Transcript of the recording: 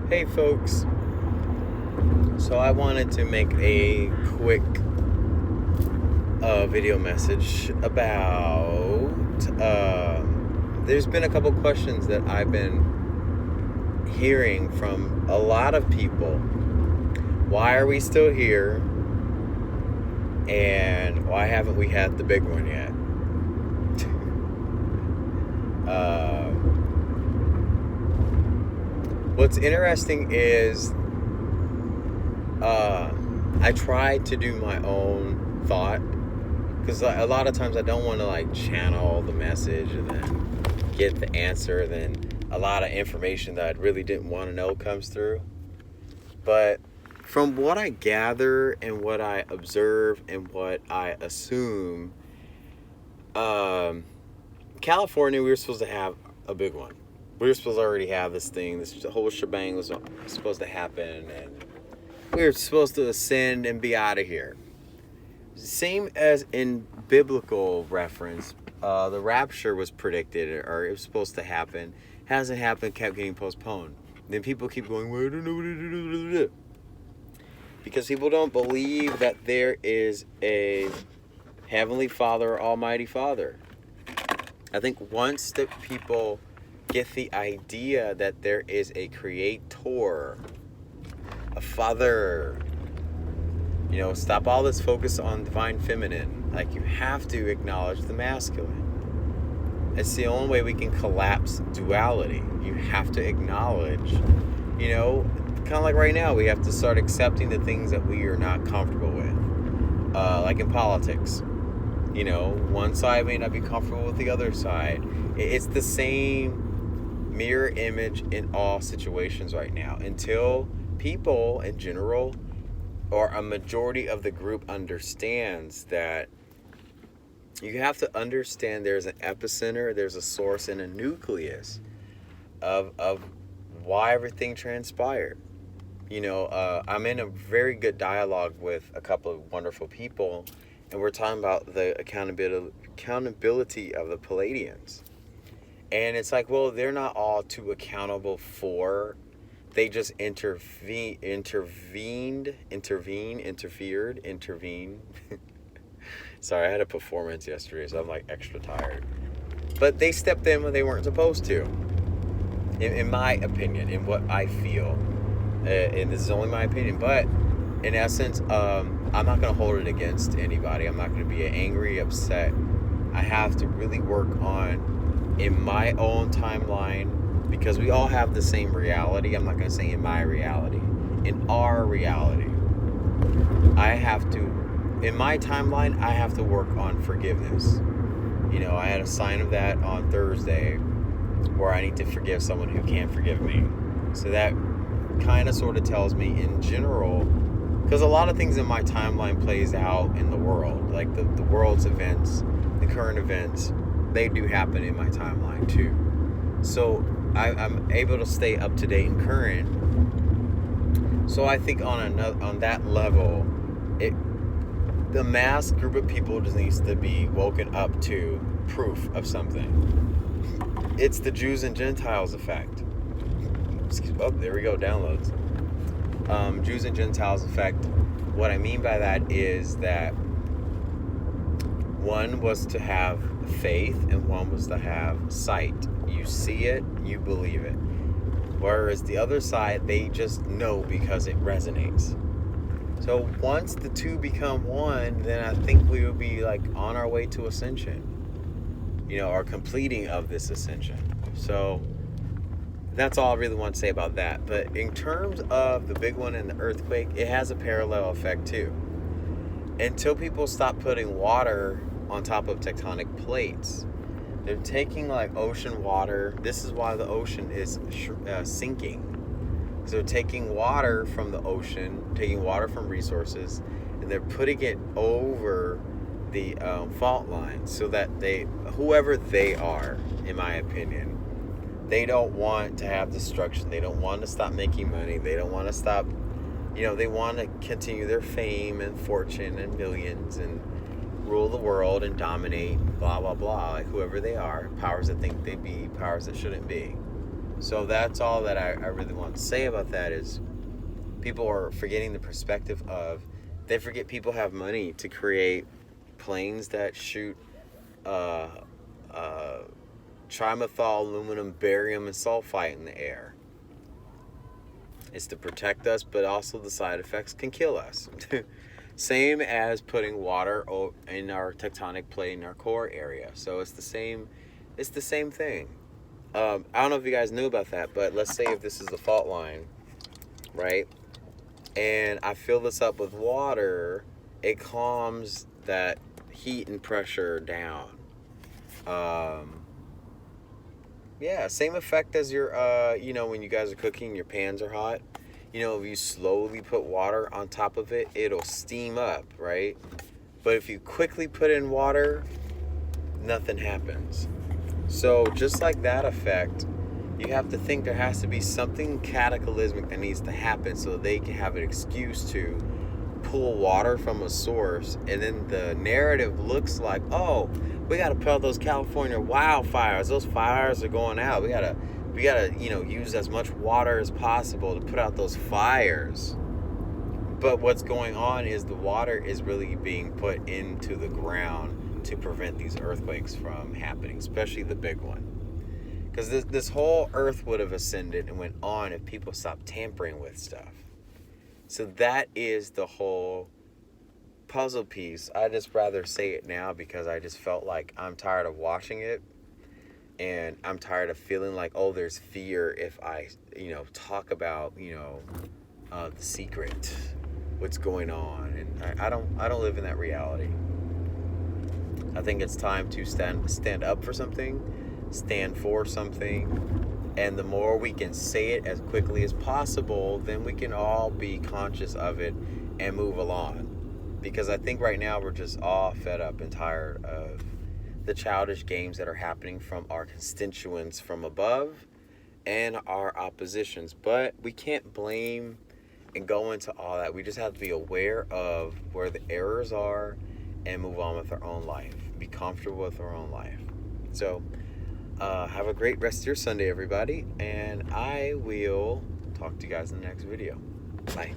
Hey folks, so I wanted to make a quick video message about there's been a couple questions that I've been hearing from a lot of people. Why are we still here, and why haven't we had the big one yet? What's interesting is I try to do my own thought, because a lot of times I don't want to channel the message and then get the answer, and then a lot of information that I really didn't want to know comes through. But from what I gather and what I observe and what I assume, California, we were supposed to have a big one. We were supposed to already have this thing. This whole shebang was supposed to happen, and we were supposed to ascend and be out of here. Same as in biblical reference, the rapture was predicted, or it was supposed to happen. Hasn't happened, kept getting postponed. Then people keep going, well, I don't know what to do. Because people don't believe that there is a Heavenly Father, Almighty Father. I think once that people get the idea that there is a Creator, a Father, stop all this focus on divine feminine. You have to acknowledge the masculine. It's the only way we can collapse duality. You have to acknowledge, kind of like right now, we have to start accepting the things that we are not comfortable with. Like in politics, one side may not be comfortable with the other side. It's the same mirror image in all situations right now, until people in general, or a majority of the group, understands that you have to understand there's an epicenter, there's a source, and a nucleus of why everything transpired. I'm in a very good dialogue with a couple of wonderful people, and we're talking about the accountability of the Palladians. And it's they're not all too accountable for. They just interfered. Sorry, I had a performance yesterday, so I'm extra tired. But they stepped in when they weren't supposed to. In my opinion, in what I feel. And this is only my opinion, but in essence, I'm not going to hold it against anybody. I'm not going to be angry, upset. I have to really work on, in my own timeline, because we all have the same reality. I'm not going to say in my reality. In our reality. In my timeline, I have to work on forgiveness. I had a sign of that on Thursday, where I need to forgive someone who can't forgive me. So that kind of sort of tells me in general, because a lot of things in my timeline plays out in the world, like the world's events, the current events, they do happen in my timeline too. So I'm able to stay up to date and current. So I think on that level, the mass group of people just needs to be woken up to proof of something. It's the Jews and Gentiles effect. Oh, there we go, downloads. Jews and Gentiles effect. What I mean by that is that one was to have faith and one was to have sight. You see it, you believe it. Whereas the other side, they just know because it resonates. So once the two become one, then I think we will be on our way to ascension, or completing of this ascension. So that's all I really want to say about that. But in terms of the big one and the earthquake, it has a parallel effect too. Until people stop putting water on top of tectonic plates, they're taking ocean water. This is why the ocean is sinking. So they're taking water from the ocean, taking water from resources, and they're putting it over the fault line, so that whoever they are, in my opinion, they don't want to have destruction. They don't want to stop making money. They don't want to stop, they want to continue their fame and fortune and millions and rule the world and dominate, blah, blah, blah, whoever they are, powers that think they be, powers that shouldn't be. So that's all that I really want to say about that is people are forgetting the perspective of, they forget people have money to create planes that shoot uh, uh, trimethyl aluminum, barium, and sulfite in the air. It's to protect us, but also the side effects can kill us. Same as putting water in our tectonic plate in our core area. So it's the same. It's the same thing. I don't know if you guys knew about that, but let's say if this is the fault line, right? And I fill this up with water, it calms that heat and pressure down. Yeah, same effect as your, when you guys are cooking, your pans are hot. If you slowly put water on top of it, it'll steam up, right? But if you quickly put in water, nothing happens. So just like that effect, you have to think there has to be something cataclysmic that needs to happen so they can have an excuse to pull water from a source, and then the narrative looks like, oh, we got to put out those California wildfires. Those fires are going out. We gotta use as much water as possible to put out those fires. But what's going on is the water is really being put into the ground to prevent these earthquakes from happening, especially the big one. Because this whole earth would have ascended and went on if people stopped tampering with stuff. So that is the whole puzzle piece. I just rather say it now because I just felt like I'm tired of watching it. And I'm tired of feeling like, oh, there's fear if I, talk about, the secret, what's going on. And I don't live in that reality. I think it's time to stand up for something, stand for something. And the more we can say it as quickly as possible, then we can all be conscious of it and move along. Because I think right now we're just all fed up and tired of the childish games that are happening from our constituents from above and our oppositions. But we can't blame and go into all that. We just have to be aware of where the errors are and move on with our own life. Be comfortable with our own life. So, have a great rest of your Sunday, everybody, and I will talk to you guys in the next video. Bye.